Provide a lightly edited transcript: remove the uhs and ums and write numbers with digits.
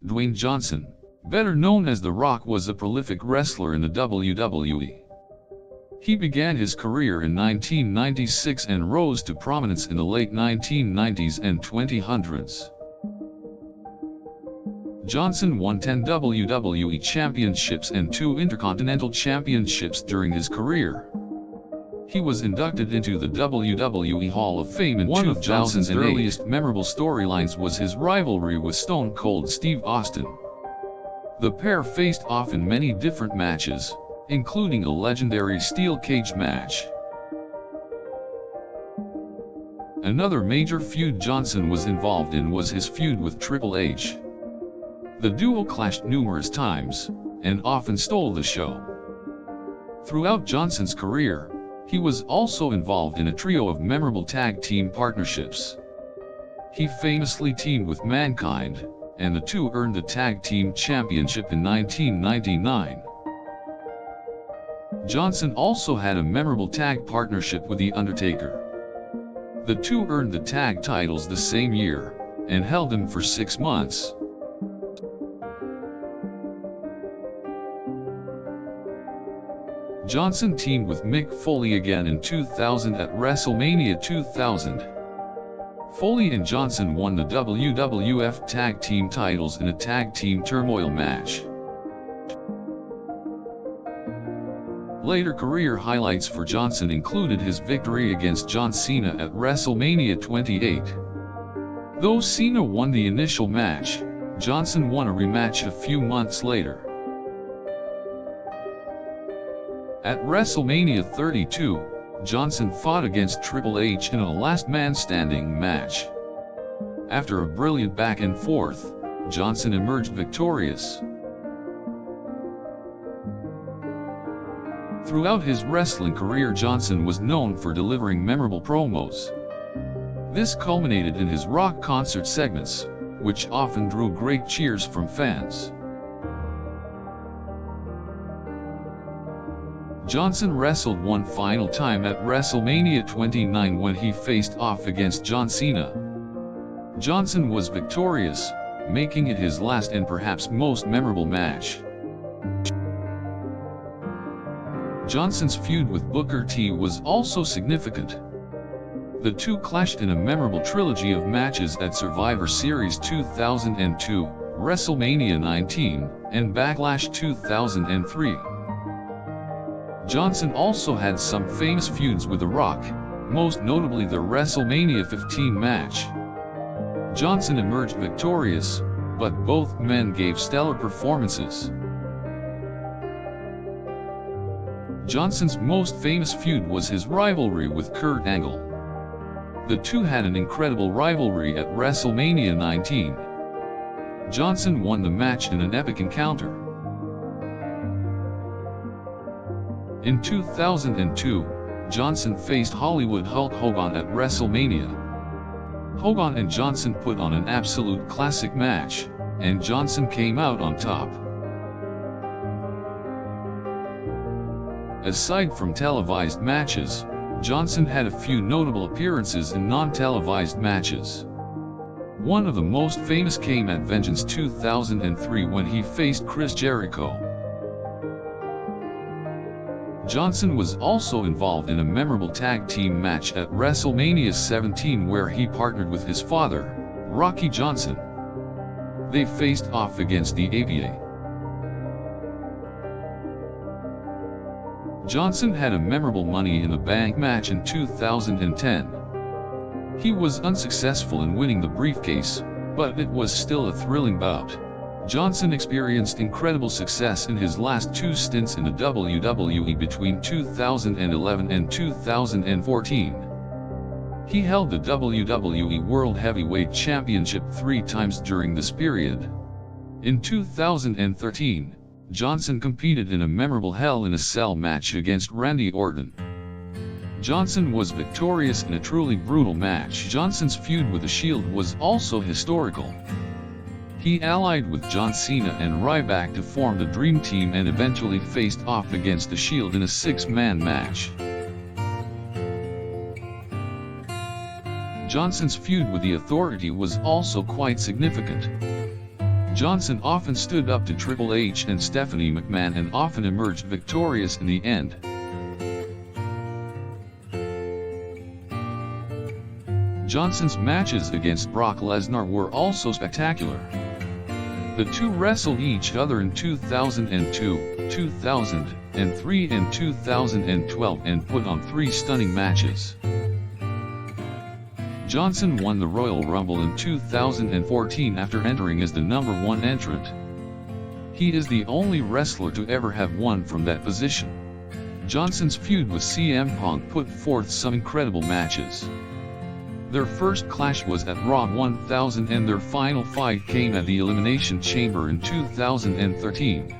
Dwayne Johnson, better known as The Rock, was a prolific wrestler in the WWE. He began his career in 1996 and rose to prominence in the late 1990s and 2000s. Johnson won 10 WWE championships and 2 Intercontinental championships during his career. He was inducted into the WWE Hall of Fame in 2008. One of Johnson's earliest memorable storylines was his rivalry with Stone Cold Steve Austin. The pair faced off in many different matches, including a legendary steel cage match. Another major feud Johnson was involved in was his feud with Triple H. The duo clashed numerous times, and often stole the show. Throughout Johnson's career, he was also involved in a trio of memorable tag team partnerships. He famously teamed with Mankind, and the two earned the tag team championship in 1999. Johnson also had a memorable tag partnership with The Undertaker. The two earned the tag titles the same year, and held them for 6 months. Johnson teamed with Mick Foley again in 2000 at WrestleMania 2000. Foley and Johnson won the WWF Tag Team titles in a Tag Team Turmoil match. Later career highlights for Johnson included his victory against John Cena at WrestleMania 28. Though Cena won the initial match, Johnson won a rematch a few months later. At WrestleMania 32, Johnson fought against Triple H in a last man standing match. After a brilliant back and forth, Johnson emerged victorious. Throughout his wrestling career, Johnson was known for delivering memorable promos. This culminated in his rock concert segments, which often drew great cheers from fans. Johnson wrestled one final time at WrestleMania 29 when he faced off against John Cena. Johnson was victorious, making it his last and perhaps most memorable match. Johnson's feud with Booker T was also significant. The two clashed in a memorable trilogy of matches at Survivor Series 2002, WrestleMania 19, and Backlash 2003. Johnson also had some famous feuds with The Rock, most notably the WrestleMania 15 match. Johnson emerged victorious, but both men gave stellar performances. Johnson's most famous feud was his rivalry with Kurt Angle. The two had an incredible rivalry at WrestleMania 19. Johnson won the match in an epic encounter. In 2002, Johnson faced Hollywood Hulk Hogan at WrestleMania. Hogan and Johnson put on an absolute classic match, and Johnson came out on top. Aside from televised matches, Johnson had a few notable appearances in non-televised matches. One of the most famous came at Vengeance 2003 when he faced Chris Jericho. Johnson was also involved in a memorable tag team match at WrestleMania 17 where he partnered with his father, Rocky Johnson. They faced off against the APA. Johnson had a memorable Money in the Bank match in 2010. He was unsuccessful in winning the briefcase, but it was still a thrilling bout. Johnson experienced incredible success in his last 2 stints in the WWE between 2011 and 2014. He held the WWE World Heavyweight Championship 3 times during this period. In 2013, Johnson competed in a memorable Hell in a Cell match against Randy Orton. Johnson was victorious in a truly brutal match. Johnson's feud with The Shield was also historical. He allied with John Cena and Ryback to form the Dream Team and eventually faced off against The Shield in a 6-man match. Johnson's feud with The Authority was also quite significant. Johnson often stood up to Triple H and Stephanie McMahon and often emerged victorious in the end. Johnson's matches against Brock Lesnar were also spectacular. The two wrestled each other in 2002, 2003 and 2012 and put on 3 stunning matches. Johnson won the Royal Rumble in 2014 after entering as the #1 entrant. He is the only wrestler to ever have won from that position. Johnson's feud with CM Punk put forth some incredible matches. Their first clash was at Raw 1000 and their final fight came at the Elimination Chamber in 2013.